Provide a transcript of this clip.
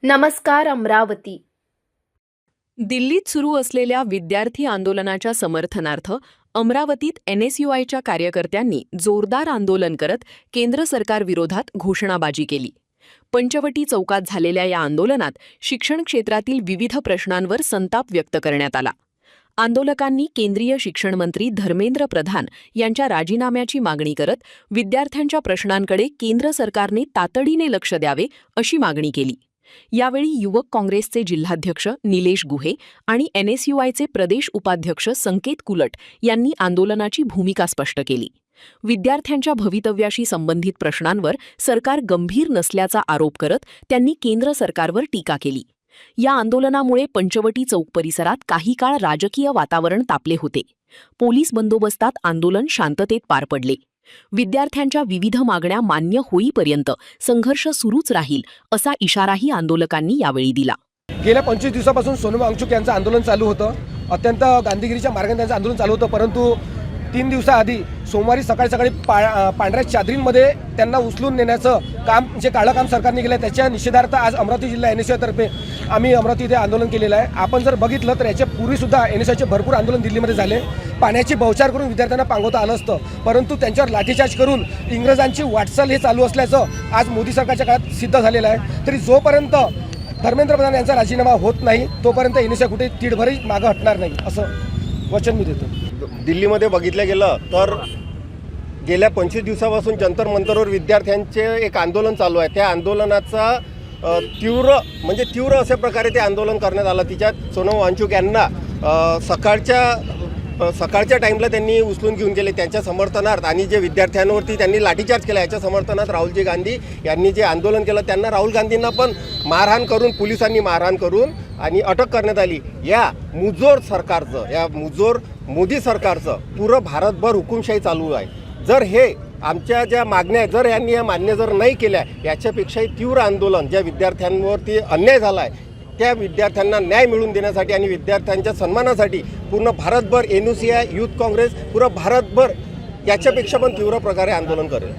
नमस्कार अमरावती. दिल्लीत सुरू असलेल्या विद्यार्थी आंदोलनाच्या समर्थनार्थ अमरावतीत NSUIच्या कार्यकर्त्यांनी जोरदार आंदोलन करत केंद्र सरकारविरोधात घोषणाबाजी केली. पंचवटी चौकात झालेल्या या आंदोलनात शिक्षण क्षेत्रातील विविध प्रश्नांवर संताप व्यक्त करण्यात आला. आंदोलकांनी केंद्रीय शिक्षण मंत्री धर्मेंद्र प्रधान यांच्या राजीनाम्याची मागणी करत विद्यार्थ्यांच्या प्रश्नांकडे केंद्र सरकारने तातडीने लक्ष द्यावे अशी मागणी केली. यावेळी युवक काँग्रेसचे जिल्हाध्यक्ष निलेश गुहे आणि NSUIचे प्रदेश उपाध्यक्ष संकेत कुलट यांनी आंदोलनाची भूमिका स्पष्ट केली. विद्यार्थ्यांच्या भवितव्याशी संबंधित प्रश्नांवर सरकार गंभीर नसल्याचा आरोप करत त्यांनी केंद्र सरकारवर टीका केली. या आंदोलनामुळे पंचवटी चौक परिसरात काही काळ राजकीय वातावरण तापले होते. पोलीस बंदोबस्तात आंदोलन शांततेत पार पडले. विद्यार्थ्यांच्या विविध मागण्या मान्य होईपर्यंत संघर्ष सुरूच राहील असा इशाराही आंदोलकांनी यावेळी दिला. गेल्या 25 दिवसापासून सोनम वांगचुक यांचं आंदोलन चालू होतं. अत्यंत गांधीगिरीच्या मार्गाने त्यांचं आंदोलन चालू होतं, परंतु 3 दिवसाआधी सोमवारी सकाळी पांढऱ्या चादरींमध्ये त्यांना उचलून नेण्याचं काम जे काळं काम सरकारने केलं त्याच्या निषेधार्थ आज अमरावती जिल्हा NSUI तर्फे आम्ही अमरावती इथे आंदोलन केलेलं आहे. आपण जर बघितलं तर याच्या पूर्वीसुद्धा NSUIचे भरपूर आंदोलन दिल्लीमध्ये झाले. पाण्याची बौछार करून विद्यार्थ्यांना पांगवता आलं असतं, परंतु त्यांच्यावर लाठीचार्ज करून इंग्रजांची वाटचाल हे चालू असल्याचं आज मोदी सरकारच्या काळात सिद्ध झालेलं आहे. तरी जोपर्यंत धर्मेंद्र प्रधान यांचा राजीनामा होत नाही तोपर्यंत NSUI कुठे तीडभरही मागं हटणार नाही असं वचन मी देतो. दिल्लीमध्ये बघितलं गेलं तर गेल्या 25 दिवसापासून जंतर मंतरवर विद्यार्थ्यांचे एक आंदोलन चालू आहे. त्या आंदोलनाचा तीव्र अशा प्रकारे ते आंदोलन करण्यात आलं. तिच्यात सोनम वांगचुक यांना सकाळच्या टाईमला त्यांनी उचलून घेऊन गेले त्यांच्या समर्थनार्थ, आणि जे विद्यार्थ्यांवरती त्यांनी लाठीचार्ज केला याच्या समर्थनार्थ राहुलजी गांधी यांनी जे आंदोलन केलं त्यांना राहुल गांधींना पण मारहाण करून, पोलिसांनी मारहाण करून आणि अटक करण्यात आली. या मुजोर सरकारचं, या मुजोर मोदी सरकारचं पुरं भारतभर हुकुमशाही चालू आहे. जर हे आमच्या ज्या मागण्या आहेत, जर यांनी या मान्य जर नाही केल्या, याच्यापेक्षाही तीव्र आंदोलन ज्या विद्यार्थ्यांवरती अन्याय झाला आहे त्या विद्यार्थ्यांना न्याय मिळवून देण्यासाठी आणि विद्यार्थ्यांच्या सन्मानासाठी पूर्ण भारतभर NSUI, युथ काँग्रेस पुरं भारतभर याच्यापेक्षा पण तीव्र प्रकारे आंदोलन करेल.